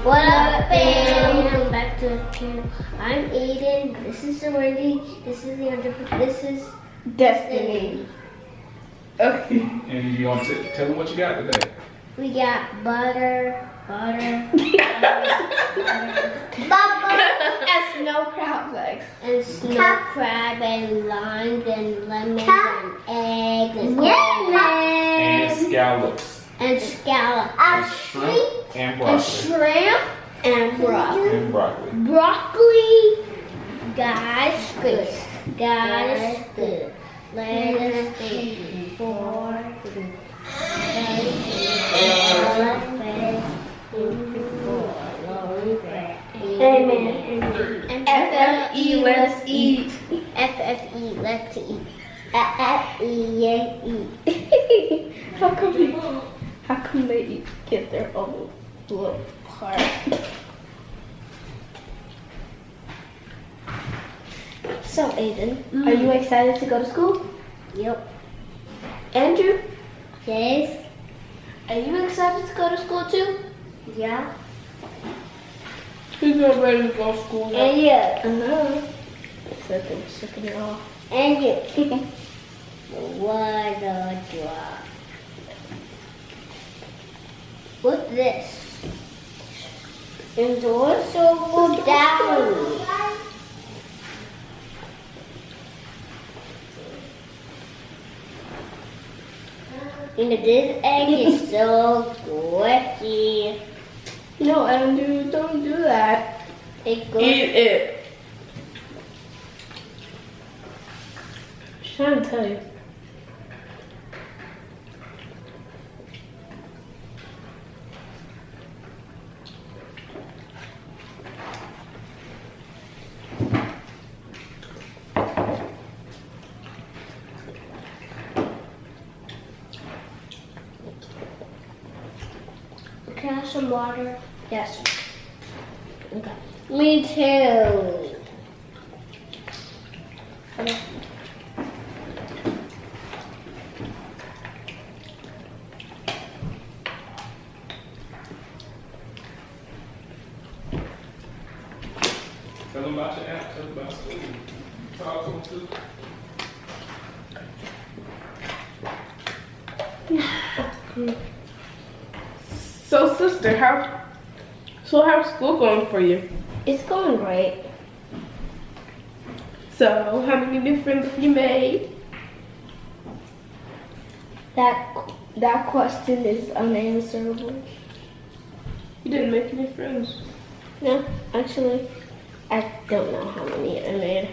What up, fam? Welcome back to the channel. I'm Aiden. This is Serenity. This is the other. This is Destiny. Okay. And you want to tell them what you got today? We got butter, And snow crab legs. and snow crab, and limes, and lemons, and eggs, and And scallops. and scallops, And shrimp and and broccoli. shrimp, and broccoli. And broccoli. Broccoli, guys, good. Guys, good. Let us think before food. Amen. FFE, let's eat. FFE, let's eat. FFE, How come they get their own little part? So Aiden, are you excited to go to school? Yep. Andrew, Yes. are you excited to go to school too? Yeah. He's not ready to go to school now. And you. So they're sucking it off. And you. What a drop. What's this? And also go down. And this egg is so squishy. No, Andrew, don't do that. It goes. Eat it. I'm trying to tell you. Can I have some water? Yes. Okay. Me too. Tell them about your app. Tell them about school. Talk to them too. So, sister, how's school going for you? It's going great. So, how many new friends have you made? That question is unanswerable. You didn't make any friends. No, actually, I don't know how many I made.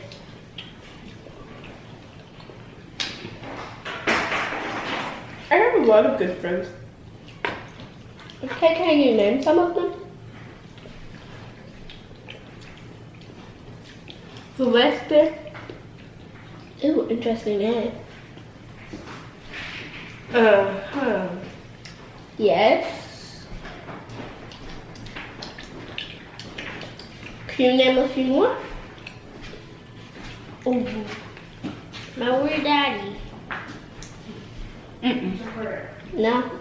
I have a lot of good friends. Okay, can you name some of them? Celeste. Ooh, interesting name. Yes. Can you name a few more? Oh. My weird daddy. No.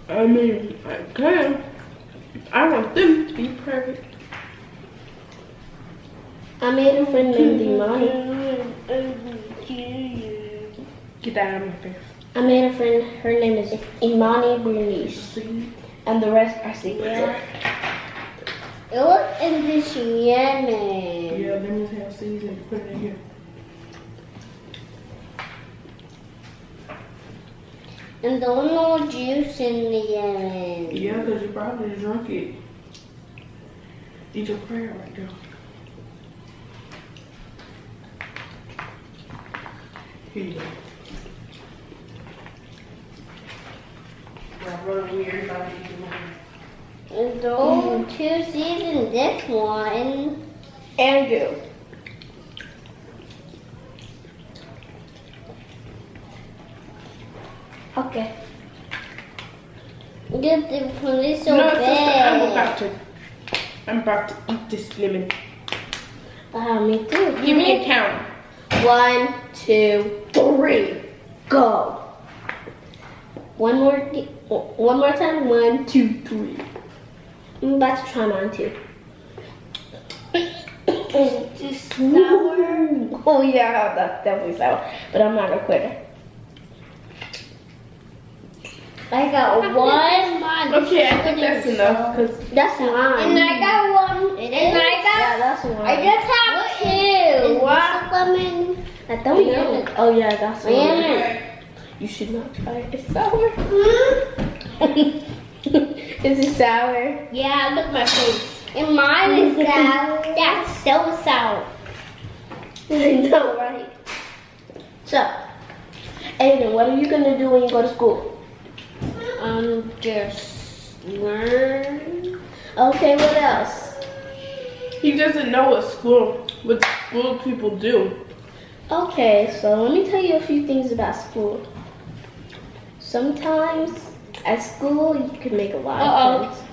I mean, I can. I want them to be perfect. I made a friend named Imani. Get that out of my face. I made a friend, her name is Imani Bernice. And the rest are secrets. Yeah. It was in this Yemen. Yeah, let me have seeds and put it in here. And there's no juice in the Yemen. Yeah, because you probably drunk it. Eat your prayer right there. Here you go. And those two seeds in this one. Andrew. Okay. Get the police so No, bad. sister, I'm about to eat this lemon. Me too. Give me a count. 1, 2, 3, go. One more time. 1, 2, 3. I'm about to try mine too. Is it sour? Oh yeah, that's definitely sour. But I'm not a quitter. I got one. Okay, I think that's enough because That's mine. And I got one. It is? And I got. Yeah, that's mine. I just have two. Is What? lemon? I don't know. Oh yeah, that's mine. Lemon. You should not try it. It's sour. Is it sour? Yeah, look at my face. And mine is sour. That's so sour. I know, right? So, Aiden, what are you gonna do when you go to school? Just learn. Okay, what else? he doesn't know what school people do. Okay, so let me tell you a few things about school. Sometimes at school you can make a lot of friends.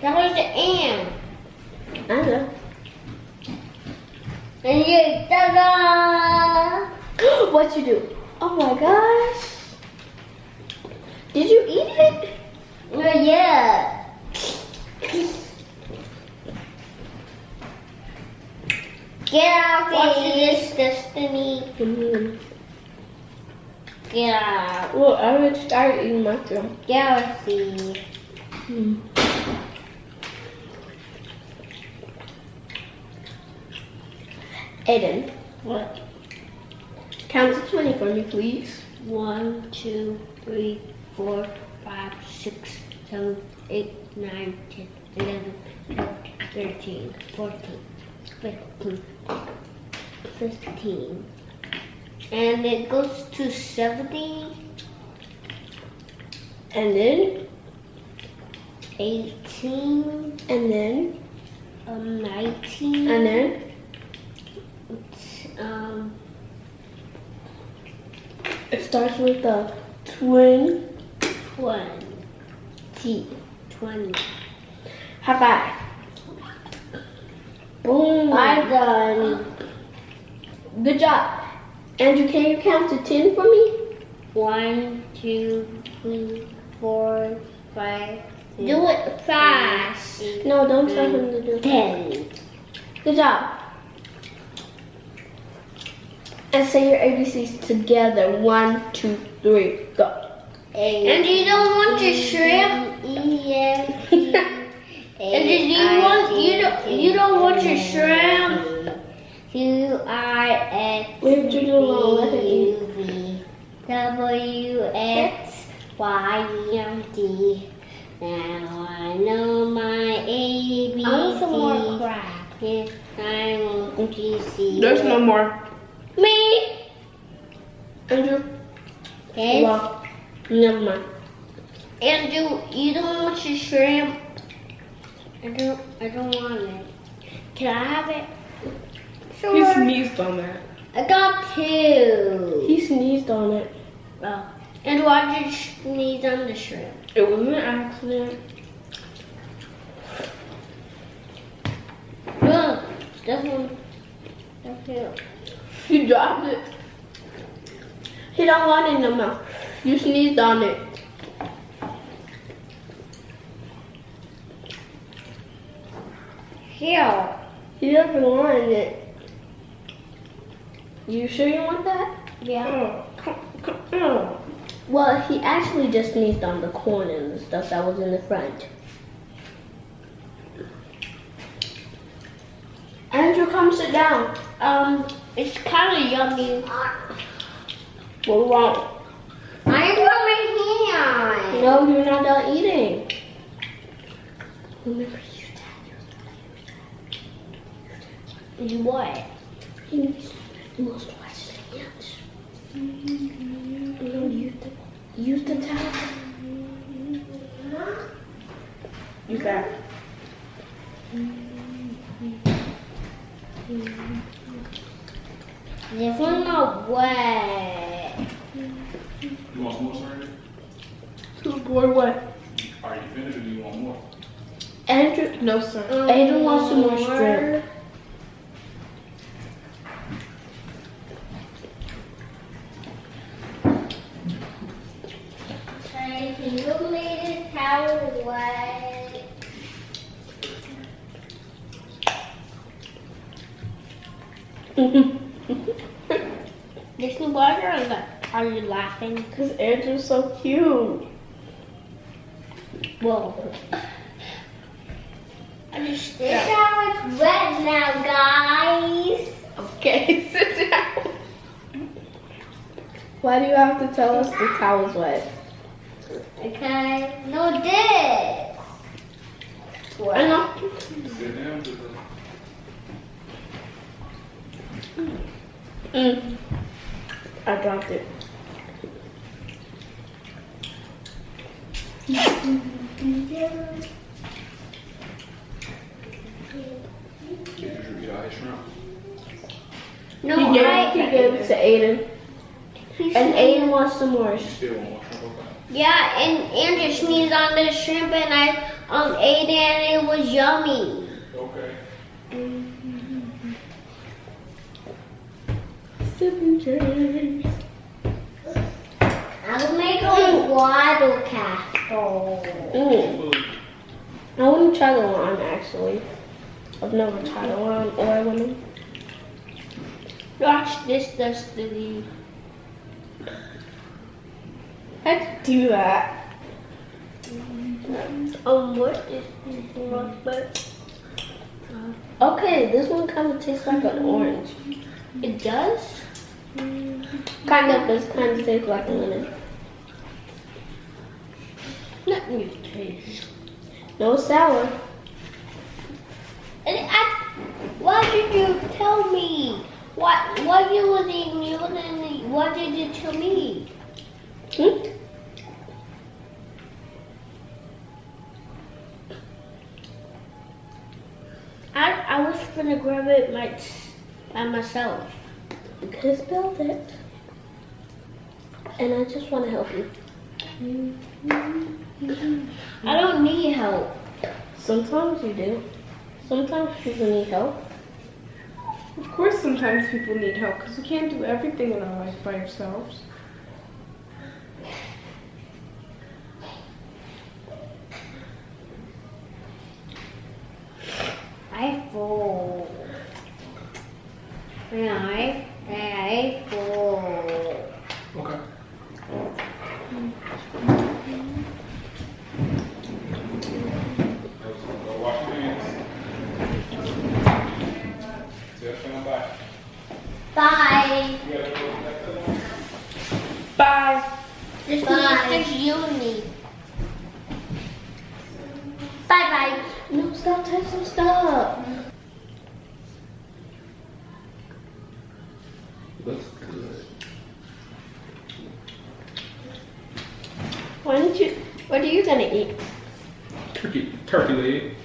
That was the end. I know. And you, ta-da! What you do? Oh my gosh. Did you eat it? Oh, yeah. Get out Watch this, Destiny. Get out. Well, I already started eating mushroom. Galaxy. Aiden, What? count to 20 for me, please. 1, 2, 3, 4, 5, 6, 7, 8, 9, 10, 11, 12, 13, 14, 15, 15. And it goes to 70, And then, 18, and then, 19, and then. It starts with the 20. 20. High five. Boom. I'm done. Good job. Andrew, can you count to 10 for me? 1, 2, 3, 4, 5. Do it fast. No, don't tell him to do it. 10. Good job. And say your ABCs together. 1, 2, 3, go. And you don't want your shrimp? And you don't want your shrimp? QRX Leave Judy alone, let her eat. WXYMD. Now I know my ABC. I want some more crap. Yes, I want GC. There's no more. Me. Andrew? Yes. Well, never mind. Andrew, you don't want your shrimp? I don't want it. Can I have it? Sure. He sneezed on that. I got 2. He sneezed on it. Oh. And why did you sneeze on the shrimp? It was an accident. Look, that one. That's it. He dropped it. He don't want it in the mouth. You sneezed on it. Here. He doesn't want it. You sure you want that? Yeah. Oh. Well, he actually just sneezed on the corn and the stuff that was in the front. Andrew, come sit down. It's kind of yummy. What's wrong? I got my hand. No, you're not done eating. Remember, You what? you must wash the hands. No, use the towel. You got it. This one not wet. You want some more, sir? Who bored what? Are you finished or do you want more? Andrew, No, sir. Aiden wants some more shrimp. Disney, why are you laughing? Because Andrew's so cute. Whoa. I just This towel is wet now, guys. Okay, sit down. Why do you have to tell us the towel's wet? Okay. No, this. I know. Sit down to the I dropped it. Did you eat all his shrimp? no. He gave it to Aiden. And Aiden wants some more. You still want more shrimp? Okay. Yeah, and Andrew sneezed on the shrimp, and I ate it, and it was yummy. Okay. Sipping drinks. I will make a water castle. I want to try the lime actually. I've never tried a lime or a lemon. Watch this, Destiny. Let's do that. What is this? But Okay, this one kind of tastes like an orange. it does? Kind of, but it kind of tastes like a lemon. Let me taste. No sour. And why did you tell me? What you was eating? You wasn't eating. What did you tell me? I was gonna grab it by myself. Chris built it. And I just want to help you. I don't need help. Sometimes you do. Sometimes people need help. Of course, sometimes people need help because we can't do everything in our life by ourselves. I fall. I fall. Okay. Go wash your hands. Tell Sam bye. Bye. You gotta go back to the house. Bye. This Bye. is just you and me. Bye bye. No, stop touching stuff. Looks good. Why don't you? What are you gonna eat? Turkey leg.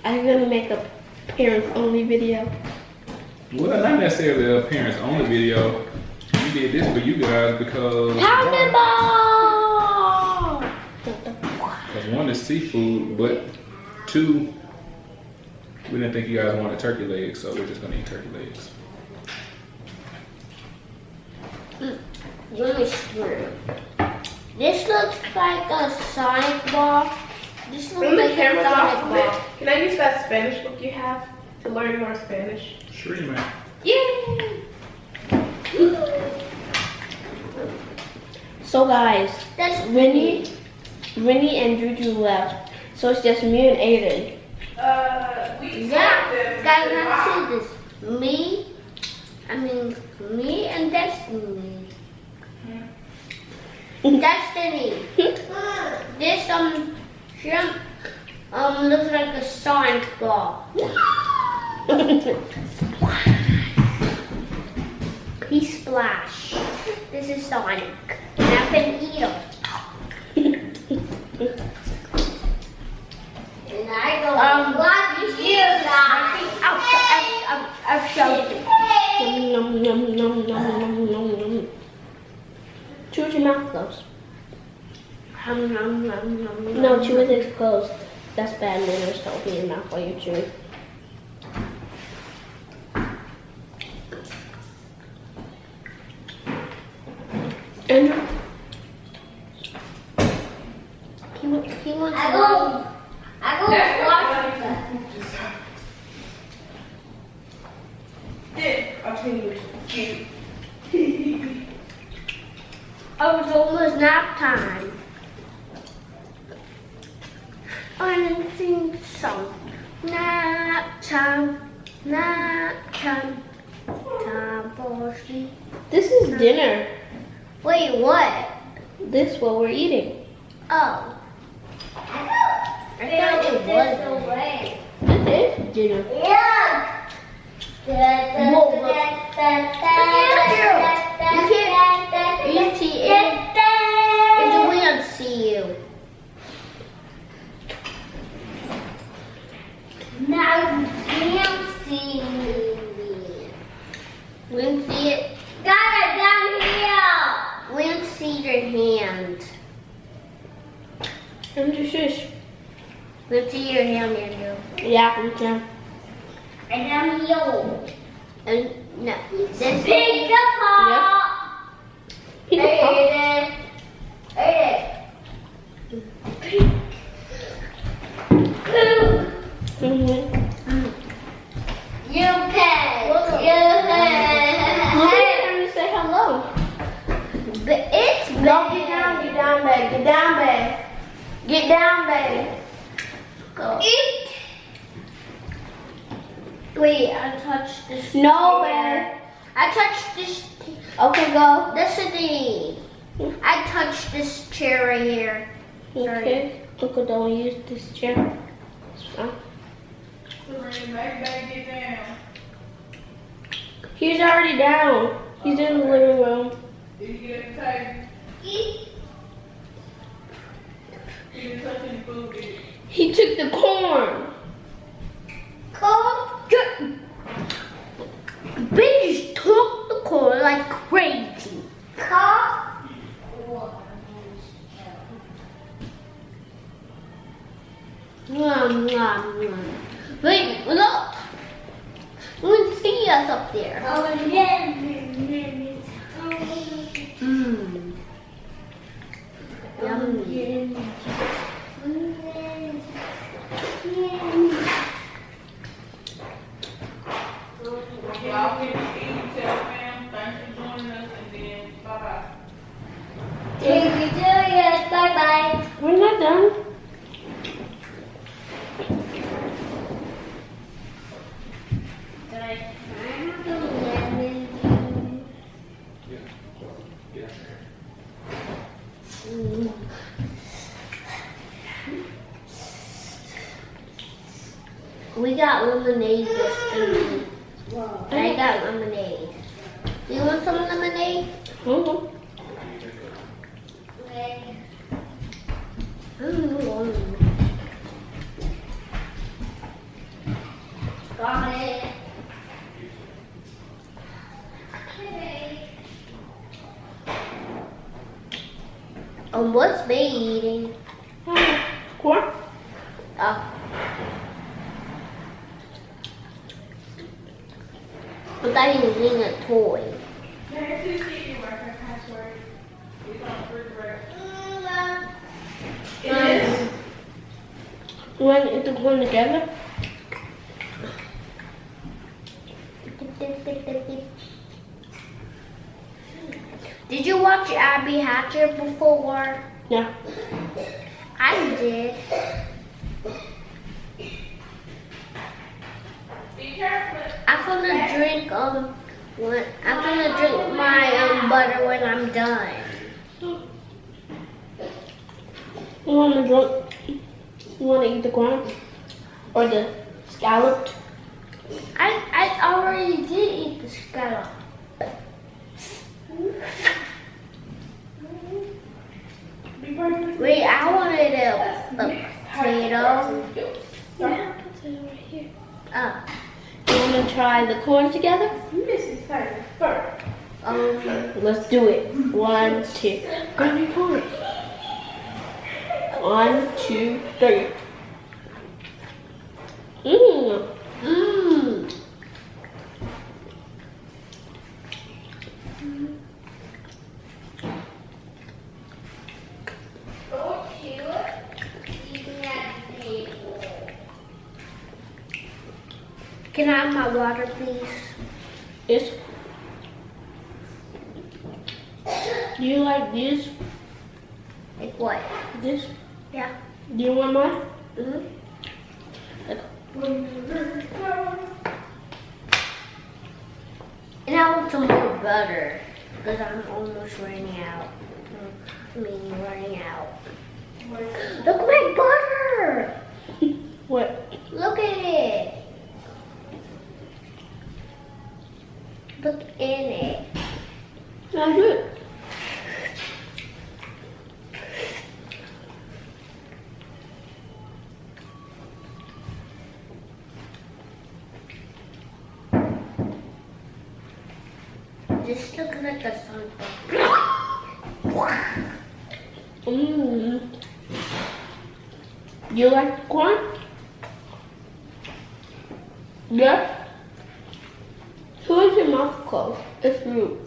Are you gonna make a parents only video? Well, not necessarily a parents only video. We did this for you guys because Pounding ball! one is seafood, but two, we didn't think you guys wanted turkey legs, so we're just gonna eat turkey legs. Let me screw. This looks like a Sonic ball. This looks When the like a camera's Sonic off, ball. can I use that Spanish book you have to learn more Spanish? Sure you may. Yay! So guys, That's Winnie and Juju left, so it's just me and Aiden. We Yeah, guys, let's see this. Me and Destiny. Destiny. This shrimp looks like a Sonic ball. He splash. This is Sonic. And I can eat him. And I go, what you guys? I've showed it. Nom, nom, nom, nom, nom, nom, nom. Chew with your mouth closed. No, chew with it closed. That's bad manners to open your mouth while you're chewing. And He wants I to go watch Oh, it's almost nap time. I'm sing song. Nap time, time for sleep. This is dinner. Wait, what? This is what we're eating. Oh. I thought it was away. This is dinner. Yeah. You see it? It's we don't see you. Now you can't see me. We don't see it. Got it down here. We don't see your hand. Andrew, shush. We don't see your hand, Andrew. Yeah, we can. And down here. And no, this Pick the paw. Pick a paw. You can. Hey, say hello. but it's No, get down, babe. Get down, babe. Get down, babe. go. Eat. Wait, I touched this. No, chair. babe. I touched this. Okay, go. Listen, I touched this chair right here. Okay. Look, don't use this chair. It's fine. He's already down. He's in the living room. Did you get a table? Eat. You didn't touch any food, did you? He took the corn. Bitch took the corn like crazy. Cough. Nom, nom, nom. Wait, look. You can see us up there. Oh, yeah. Mmm. Yummy. Y'all get to eat, tell fam, thanks for joining us, and then bye-bye. Thank you, Julius. Bye-bye. We're not done. We got lemonade yesterday. I got lemonade. Do you want some lemonade? Mm-hmm. Got it. What's Bay eating? Corn? Oh. I thought he was eating a toy. There's his secret Wi-Fi password. It's on the refrigerator. It is. You want to eat the corn together? Did you watch Abby Hatcher before? Yeah. I did. Be careful. I'm gonna drink my butter when I'm done. You want to drink? You want to eat the corn? Or the scalloped? I already did eat the scallop. Wait, I wanted a potato. Yeah, potato right here. Oh. You want to try the corn together? Mrs. Tiger first. Let's do it. 1, 2. Grab your corn. 1, 2, 3. Mmm. Mmm. Can I have my water, please? Yes. Do you like this? Like what? This? Yeah. Do you want mine? Mm-hmm. And I want some more butter because I'm almost running out. Running out. Look at my butter! What? Look at it. Look in it. Not good. This looks like a sunflower. Mmm. You like corn? Yeah? Who is your mouth closed? It's rude.